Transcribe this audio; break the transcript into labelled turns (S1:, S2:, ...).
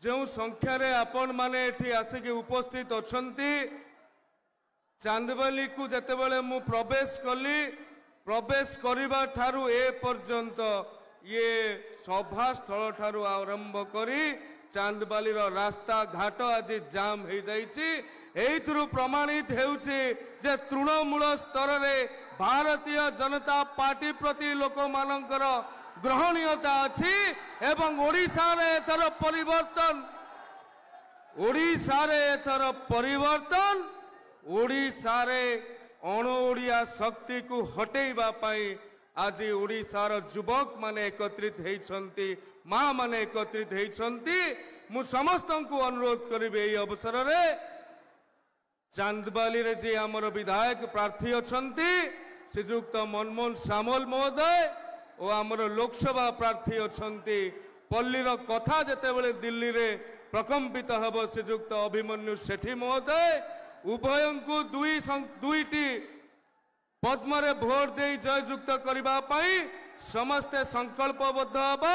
S1: जो संख्यार आपण माने एठी आसिक उपस्थित अच्छी चांदबाली को जितेबाला मु प्रवेश कली प्रवेश करने ठारू ए पर्यंत ये सभास्थल ठारू आरंभ करी चांदबाली रास्ता घाट आज जाम हो जाइए प्रमाणित होउछि जे तृणमूल स्तर में भारतीय जनता पार्टी प्रति लोक मानकर ग्रहणीयता अच्छी एवं ओडिशा रे एथर परिवर्तन ओडिशा रे एथर परिवर्तन ओडिशा रे अणओडिया शक्ति को हटेइबा पाई आज ओडिशार युवक माने एकत्रित होइछंती माँ माने एकत्रित होइछंती मु समस्त को अनुरोध करिबे एई अवसर रे चांदबाली रे जे हमर विधायक प्रार्थी अछंती श्रीयुक्त मनमोहन सामल महोदय और आमर लोकसभा प्रार्थी अछंती पल्लीर कथा जेतेबेले दिल्ली रे प्रकंपित हब श्रीयुक्त अभिमन्यु सेठी महोदय उभय को दुईटी पद्म रे भोट दे जययुक्त करने समस्ते संकल्पबद्ध हब।